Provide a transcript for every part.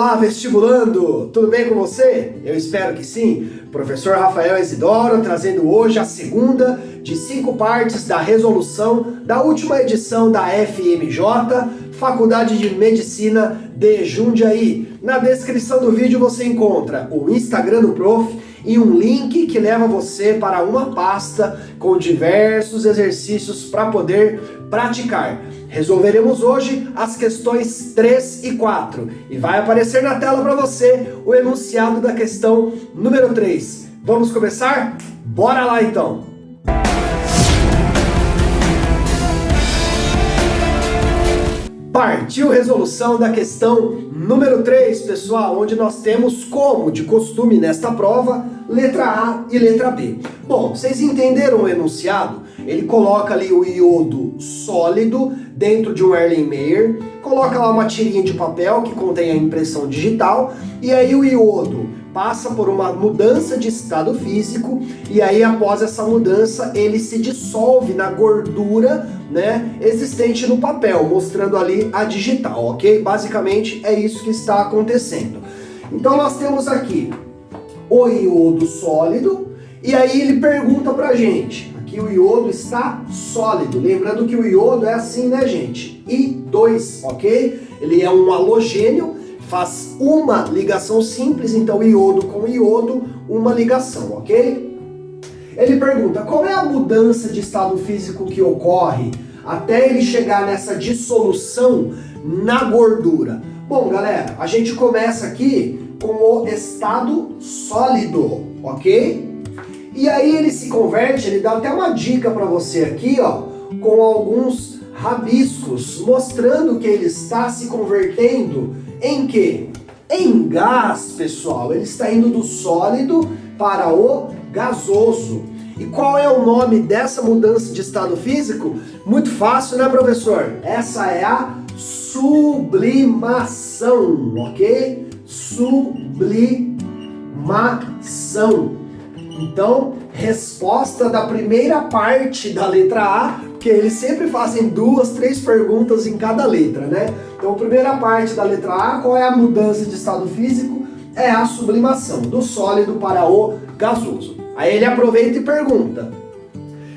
Olá, vestibulando! Tudo bem com você? Eu espero que sim. Professor Rafael Isidoro trazendo hoje a segunda de 5 partes da resolução da última edição da FMJ, Faculdade de Medicina de Jundiaí. Na descrição do vídeo você encontra o Instagram do Prof e um link que leva você para uma pasta com diversos exercícios para poder praticar. Resolveremos hoje as questões 3 e 4 e vai aparecer na tela para você o enunciado da questão número 3. Vamos começar? Bora lá então! Partiu resolução da questão número 3, pessoal, onde nós temos, como de costume nesta prova, letra A e letra B. Bom, vocês entenderam o enunciado? Ele coloca ali o iodo sólido dentro de um Erlenmeyer, coloca lá uma tirinha de papel que contém a impressão digital, e aí o iodo passa por uma mudança de estado físico, e aí após essa mudança ele se dissolve na gordura, né, existente no papel, mostrando ali a digital, ok? Basicamente é isso que está acontecendo. Então nós temos aqui o iodo sólido, e aí ele pergunta pra gente, aqui o iodo está sólido, lembrando que o iodo é assim, né, gente? I2, ok? Ele é um halogênio, faz uma ligação simples, então iodo com iodo, uma ligação, ok? Ele pergunta, qual é a mudança de estado físico que ocorre até ele chegar nessa dissolução na gordura? Bom, galera, a gente começa aqui com o estado sólido, ok? E aí ele se converte, ele dá até uma dica para você aqui, ó, com alguns rabiscos, mostrando que ele está se convertendo em quê? Em gás, pessoal. Ele está indo do sólido para o gasoso. E qual é o nome dessa mudança de estado físico? Muito fácil, né, professor? Essa é a sublimação, ok? Sublimação. Então, resposta da primeira parte da letra A, porque eles sempre fazem 2, 3 perguntas em cada letra, né? Então, a primeira parte da letra A, qual é a mudança de estado físico? É a sublimação, do sólido para o gasoso. Aí ele aproveita e pergunta,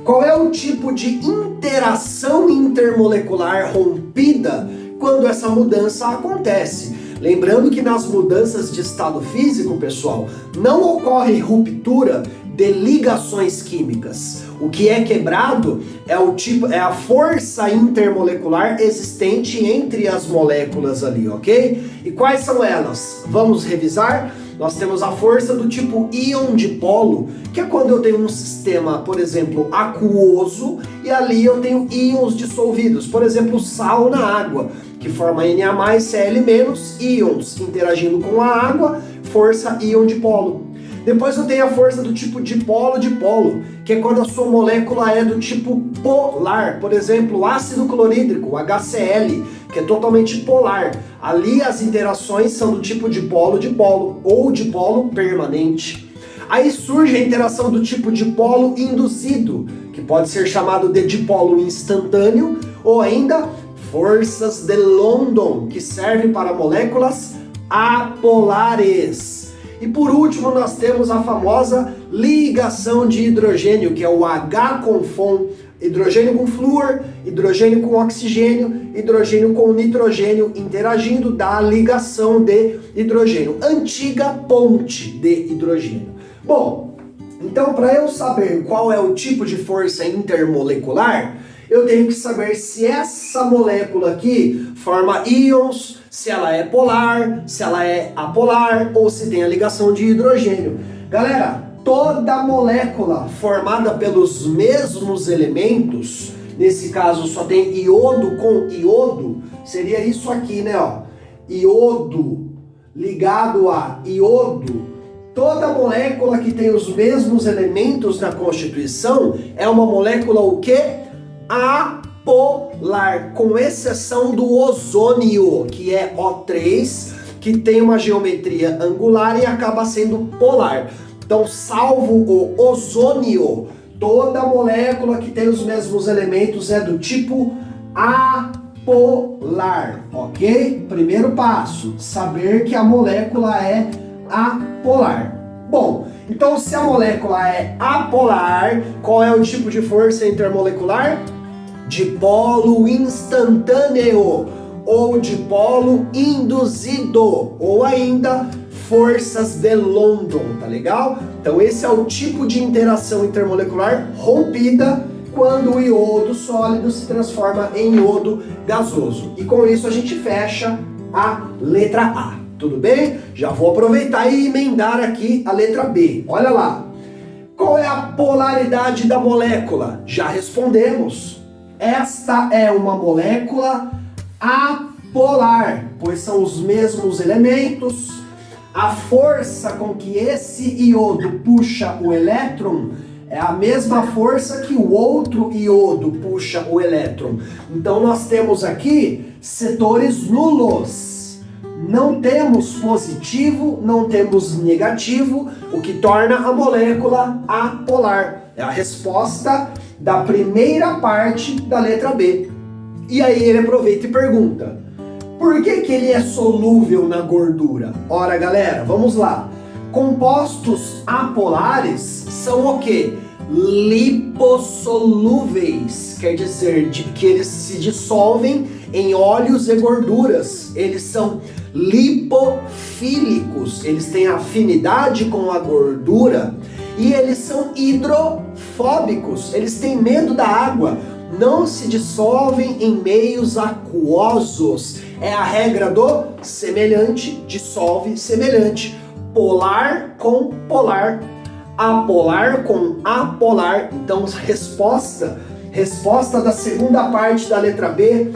qual é o tipo de interação intermolecular rompida quando essa mudança acontece? Lembrando que nas mudanças de estado físico, pessoal, não ocorre ruptura de ligações químicas. O que é quebrado é a força intermolecular existente entre as moléculas ali, ok? E quais são elas? Vamos revisar? Nós temos a força do tipo íon dipolo, que é quando eu tenho um sistema, por exemplo, aquoso, e ali eu tenho íons dissolvidos, por exemplo, sal na água, que forma Na+, Cl-, íons interagindo com a água, força íon dipolo. Depois eu tenho a força do tipo dipolo-dipolo, que é quando a sua molécula é do tipo polar. Por exemplo, ácido clorídrico, HCl, que é totalmente polar. Ali as interações são do tipo dipolo-dipolo ou dipolo permanente. Aí surge a interação do tipo dipolo induzido, que pode ser chamado de dipolo instantâneo, ou ainda forças de London, que servem para moléculas apolares. E por último nós temos a famosa ligação de hidrogênio, que é o H-conform, hidrogênio com flúor, hidrogênio com oxigênio, hidrogênio com nitrogênio interagindo, dá a ligação de hidrogênio, antiga ponte de hidrogênio. Bom, então para eu saber qual é o tipo de força intermolecular, eu tenho que saber se essa molécula aqui forma íons, se ela é polar, se ela é apolar ou se tem a ligação de hidrogênio. Galera, toda molécula formada pelos mesmos elementos, nesse caso só tem iodo com iodo, seria isso aqui, né, ó? Iodo ligado a iodo. Toda molécula que tem os mesmos elementos na constituição é uma molécula o quê? Apolar, com exceção do ozônio, que é O3, que tem uma geometria angular e acaba sendo polar. Então, salvo o ozônio, toda molécula que tem os mesmos elementos é do tipo apolar. apolar, ok? Primeiro passo, saber que a molécula é apolar. Bom, então se a molécula é apolar, qual é o tipo de força intermolecular? Dipolo instantâneo ou dipolo induzido, ou ainda forças de London, tá legal? Então esse é o tipo de interação intermolecular rompida quando o iodo sólido se transforma em iodo gasoso. E com isso a gente fecha a letra A, tudo bem? Já vou aproveitar e emendar aqui a letra B. Olha lá. Qual é a polaridade da molécula? Já respondemos. Esta é uma molécula apolar, pois são os mesmos elementos. A força com que esse iodo puxa o elétron é a mesma força que o outro iodo puxa o elétron. Então nós temos aqui setores nulos. Não temos positivo, não temos negativo, o que torna a molécula apolar. É a resposta da primeira parte da letra B. E aí ele aproveita e pergunta: por que ele é solúvel na gordura? Ora, galera, vamos lá. Compostos apolares são o quê? Lipossolúveis, quer dizer que eles se dissolvem em óleos e gorduras. Eles são lipofílicos, eles têm afinidade com a gordura e eles são hidrofóbicos, eles têm medo da água, não se dissolvem em meios aquosos. É a regra do semelhante dissolve semelhante, polar com polar, apolar com apolar. Então resposta da segunda parte da letra B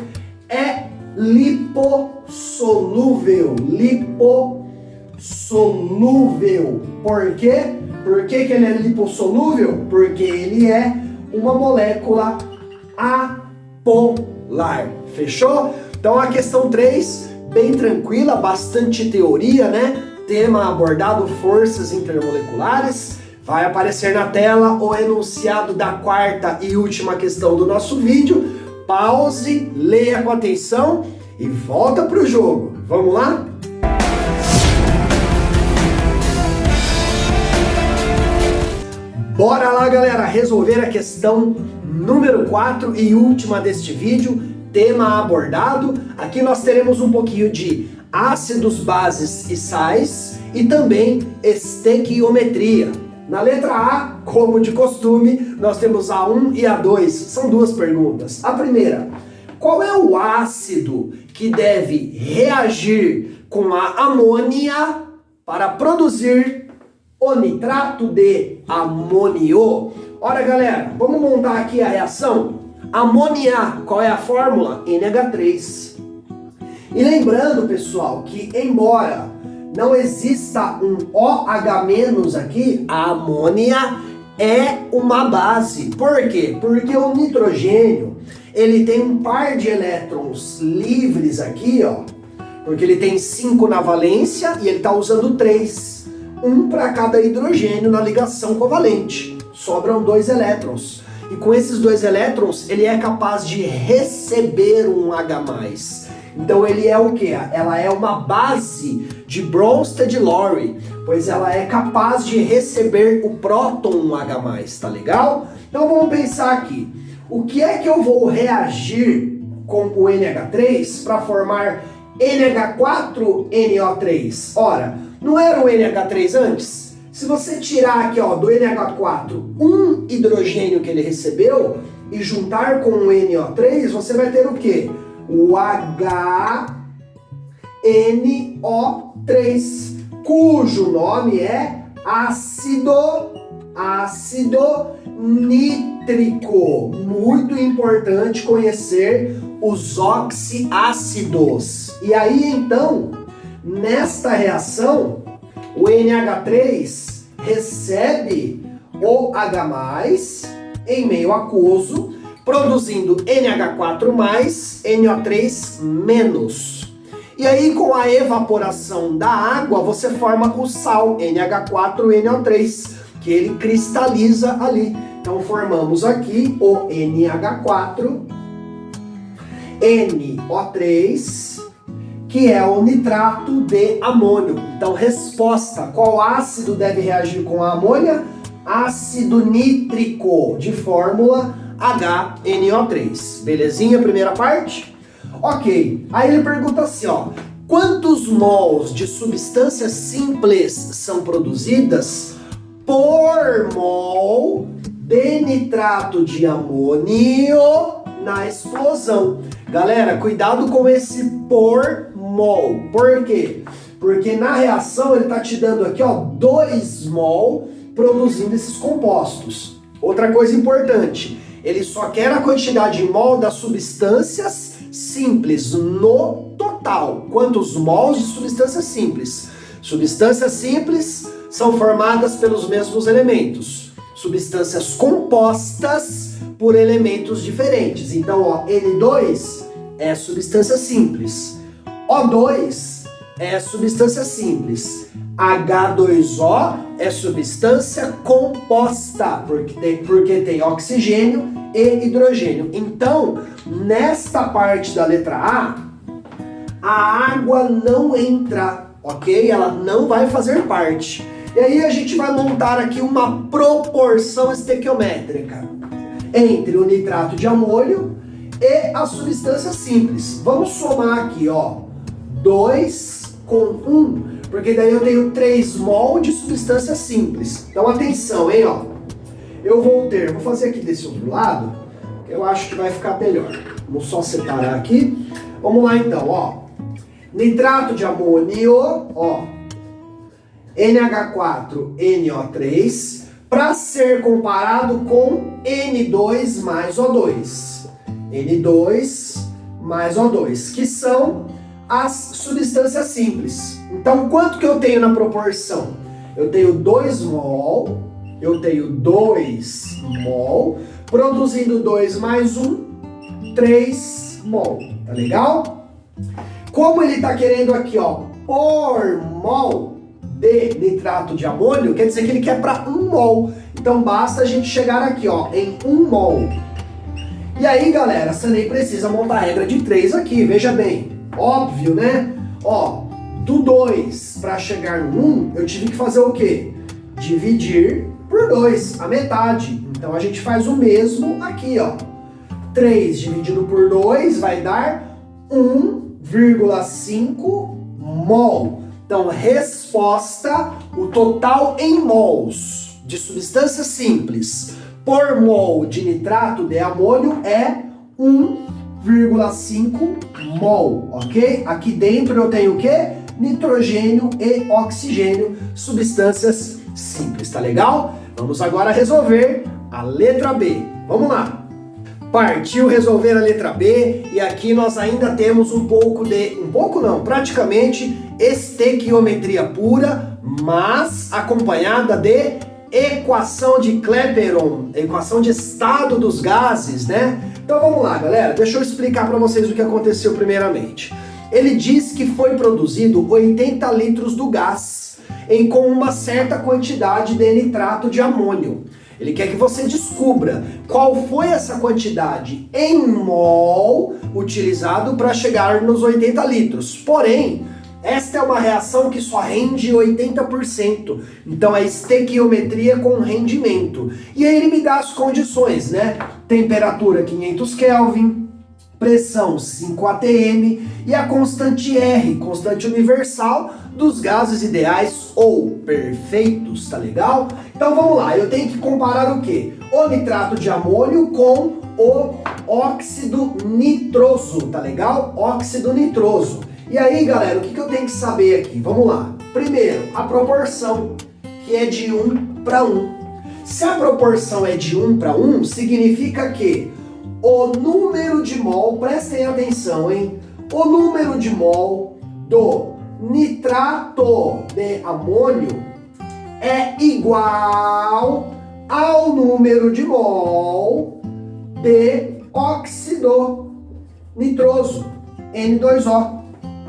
é lipossolúvel. Lipossolúvel. Por quê? Por que ele é lipossolúvel? Porque ele é uma molécula apolar. Fechou? Então a questão 3, bem tranquila, bastante teoria, né? Tema abordado, forças intermoleculares. Vai aparecer na tela o enunciado da quarta e última questão do nosso vídeo. Pause, leia com atenção e volta para o jogo. Vamos lá? Bora lá, galera, resolver a questão número 4 e última deste vídeo. Tema abordado. Aqui nós teremos um pouquinho de ácidos, bases e sais e também estequiometria. Na letra A, como de costume, nós temos a 1 e a 2. São duas perguntas. A primeira: qual é o ácido que deve reagir com a amônia para produzir o nitrato de amônio? Ora, galera, vamos montar aqui a reação. Amônia, qual é a fórmula? NH3. E lembrando, pessoal, que embora não exista um OH- aqui, a amônia é uma base. Por quê? Porque o nitrogênio, ele tem um par de elétrons livres aqui, ó, porque ele tem 5 na valência e ele está usando 3. Um para cada hidrogênio na ligação covalente. Sobram 2 elétrons. E com esses 2 elétrons, ele é capaz de receber um H+. Então ele é o quê? Ela é uma base de Bronsted-Lowry, pois ela é capaz de receber o próton H+, tá legal? Então vamos pensar aqui. O que é que eu vou reagir com o NH3 para formar NH4NO3? Ora, não era o NH3 antes? Se você tirar aqui, ó, do NH4 um hidrogênio que ele recebeu e juntar com o NO3, você vai ter o quê? O HNO3, cujo nome é ácido nítrico. Muito importante conhecer os oxiácidos. E aí, então, nesta reação, o NH3 recebe o H+ em meio aquoso, produzindo NH4+, NO3-. E aí, com a evaporação da água, você forma o sal NH4NO3, que ele cristaliza ali. Então, formamos aqui o NH4. NO3, que é o nitrato de amônio. Então, resposta: qual ácido deve reagir com a amônia? Ácido nítrico, de fórmula HNO3. Belezinha, primeira parte? Ok. Aí ele pergunta assim, ó: quantos mols de substâncias simples são produzidas por mol de nitrato de amônio na explosão? Galera, cuidado com esse por mol. Por quê? Porque na reação ele está te dando aqui, ó, 2 mol produzindo esses compostos. Outra coisa importante, ele só quer a quantidade de mol das substâncias simples no total. Quantos mols de substâncias simples? Substâncias simples são formadas pelos mesmos elementos. Substâncias compostas por elementos diferentes. Então, ó, N2 é substância simples. O2 é substância simples. H2O é substância composta, porque tem oxigênio e hidrogênio. Então, nesta parte da letra A água não entra, ok? Ela não vai fazer parte. E aí a gente vai montar aqui uma proporção estequiométrica entre o nitrato de amônio e a substância simples. Vamos somar aqui, ó, 2 com 1, porque daí eu tenho 3 mol de substância simples. Então atenção, hein, ó. Eu vou fazer aqui desse outro lado, eu acho que vai ficar melhor. Vamos só separar aqui. Vamos lá então, ó. Nitrato de amônio, ó, NH4NO3, para ser comparado com N2 mais O2. N2 mais O2, que são as substâncias simples. Então, quanto que eu tenho na proporção? Eu tenho 2 mol, eu tenho 2 mol, produzindo 2 mais 1, 3 mol, tá legal? Como ele tá querendo aqui, ó, por mol de nitrato de amônio, quer dizer que ele quer para 1 mol. Então, basta a gente chegar aqui, ó, em 1 mol. E aí, galera, você nem precisa montar a regra de 3 aqui, veja bem. Óbvio, né? Ó, do 2 para chegar no 1, eu tive que fazer o quê? Dividir por 2, a metade. Então a gente faz o mesmo aqui, ó. 3 dividido por 2 vai dar 1,5 mol. Então, resposta, o total em mols de substância simples por mol de nitrato de amônio é 1,5 mol, ok? Aqui dentro eu tenho o quê? Nitrogênio e oxigênio, substâncias simples, tá legal? Vamos agora resolver a letra B. Vamos lá! Partiu resolver a letra B e aqui nós ainda temos praticamente estequiometria pura, mas acompanhada de equação de Clapeyron, equação de estado dos gases, né? Então vamos lá, galera, deixa eu explicar para vocês o que aconteceu primeiramente. Ele diz que foi produzido 80 litros do gás com uma certa quantidade de nitrato de amônio. Ele quer que você descubra qual foi essa quantidade em mol utilizado para chegar nos 80 litros. Porém, esta é uma reação que só rende 80%. Então é estequiometria com rendimento. E aí ele me dá as condições, né? Temperatura 500 Kelvin, pressão 5 atm e a constante R, constante universal dos gases ideais ou perfeitos, tá legal? Então vamos lá, eu tenho que comparar o quê? O nitrato de amônio com o óxido nitroso, tá legal? Óxido nitroso. E aí, galera, o que eu tenho que saber aqui? Vamos lá. Primeiro, a proporção, que é de 1 para 1. Se a proporção é de 1 para 1, significa que o número de mol, prestem atenção, hein? O número de mol do nitrato de amônio é igual ao número de mol de óxido nitroso, N2O.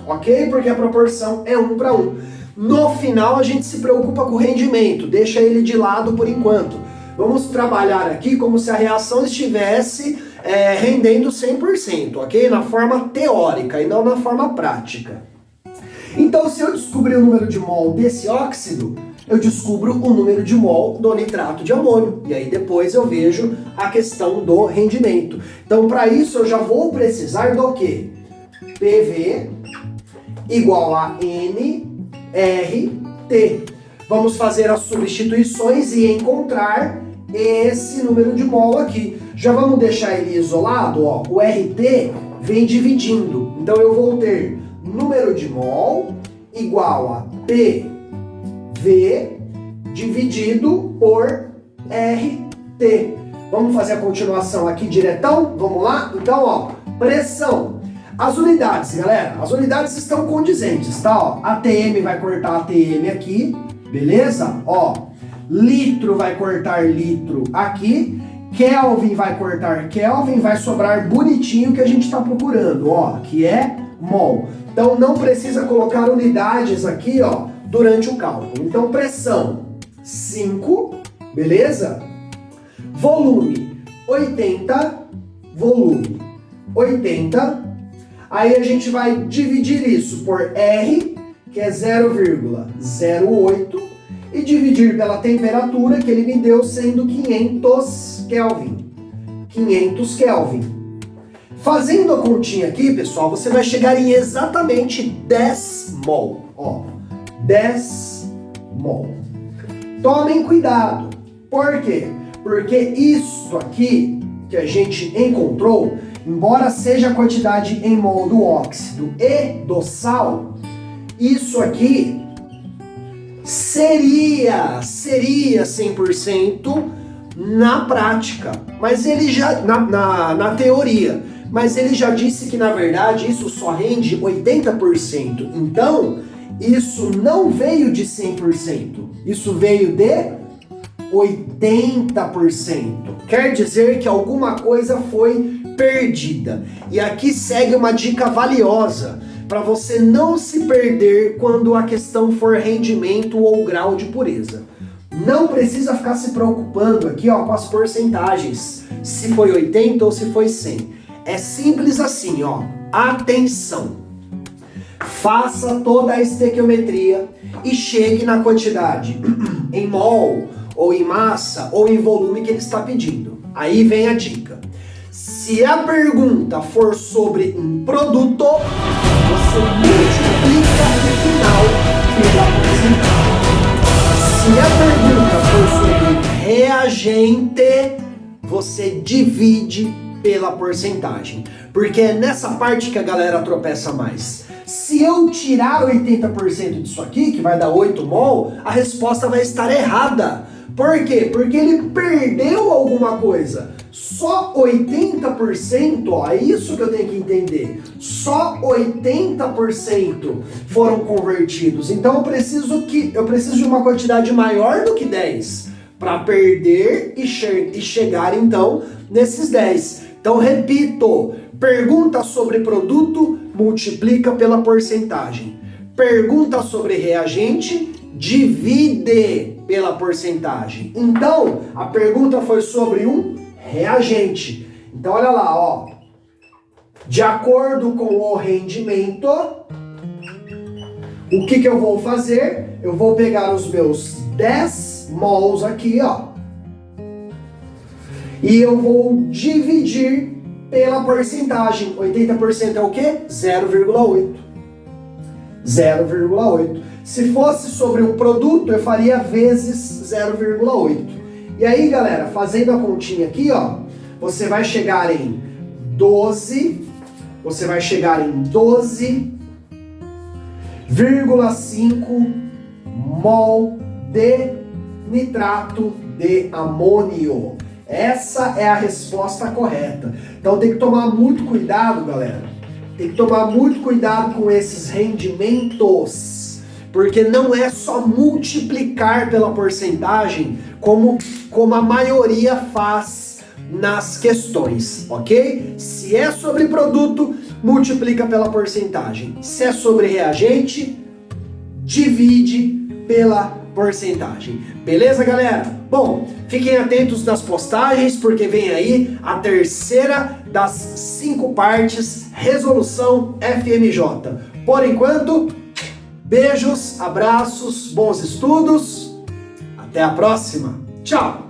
Ok? Porque a proporção é 1 para 1. No final a gente se preocupa com o rendimento, deixa ele de lado por enquanto. Vamos trabalhar aqui como se a reação estivesse rendendo 100%, ok? Na forma teórica e não na forma prática. Então, se eu descobrir o número de mol desse óxido, eu descubro o número de mol do nitrato de amônio. E aí depois eu vejo a questão do rendimento. Então, para isso, eu já vou precisar do quê? PV igual a nRT. Vamos fazer as substituições e encontrar esse número de mol aqui. Já vamos deixar ele isolado, ó. O RT vem dividindo. Então eu vou ter número de mol igual a PV dividido por RT. Vamos fazer a continuação aqui diretão? Vamos lá? Então, ó, pressão. As unidades, galera, as unidades estão condizentes, tá? Ó, ATM vai cortar ATM aqui, beleza? Ó, litro vai cortar litro aqui, Kelvin vai cortar Kelvin, vai sobrar bonitinho que a gente está procurando, ó, que é mol. Então não precisa colocar unidades aqui, ó, durante o cálculo. Então pressão 5, beleza? Volume 80, volume 80. Aí a gente vai dividir isso por R, que é 0,08, e dividir pela temperatura que ele me deu, sendo 500 Kelvin. 500 Kelvin. Fazendo a continha aqui, pessoal, você vai chegar em exatamente 10 mol. Ó, 10 mol. Tomem cuidado. Por quê? Porque isso aqui que a gente encontrou, embora seja a quantidade em mol do óxido e do sal, isso aqui seria 100% na prática, mas ele já na teoria, mas ele já disse que na verdade isso só rende 80%. Então, isso não veio de 100%, isso veio de 80%. Quer dizer que alguma coisa foi perdida. E aqui segue uma dica valiosa para você não se perder quando a questão for rendimento ou grau de pureza. Não precisa ficar se preocupando aqui, ó, com as porcentagens, se foi 80 ou se foi 100. É simples assim, ó. Atenção. Faça toda a estequiometria e chegue na quantidade em mol, ou em massa, ou em volume que ele está pedindo. Aí vem a dica. Se a pergunta for sobre um produto, você multiplica o final pela porcentagem. Se a pergunta for sobre um reagente, você divide pela porcentagem. Porque é nessa parte que a galera tropeça mais. Se eu tirar 80% disso aqui, que vai dar 8 mol, a resposta vai estar errada. Por quê? Porque ele perdeu alguma coisa. Só 80%, ó, é isso que eu tenho que entender. Só 80% foram convertidos. Então eu preciso de uma quantidade maior do que 10 para perder e chegar então nesses 10. Então repito, pergunta sobre produto, multiplica pela porcentagem. Pergunta sobre reagente, divide pela porcentagem. Então, a pergunta foi sobre um reagente. Então, olha lá, ó. De acordo com o rendimento, o que eu vou fazer? Eu vou pegar os meus 10 mols aqui, ó. E eu vou dividir pela porcentagem. 80% é o quê? 0,8. 0,8. Se fosse sobre um produto, eu faria vezes 0,8. E aí, galera, fazendo a continha aqui, ó, você vai chegar em 12,5 mol de nitrato de amônio. Essa é a resposta correta. Então tem que tomar muito cuidado, galera. Tem que tomar muito cuidado com esses rendimentos, porque não é só multiplicar pela porcentagem como a maioria faz nas questões, ok? Se é sobre produto, multiplica pela porcentagem. Se é sobre reagente, divide pela porcentagem. Beleza, galera? Bom, fiquem atentos nas postagens, porque vem aí a terceira das 5 partes, Resolução FMJ. Por enquanto, beijos, abraços, bons estudos, até a próxima. Tchau!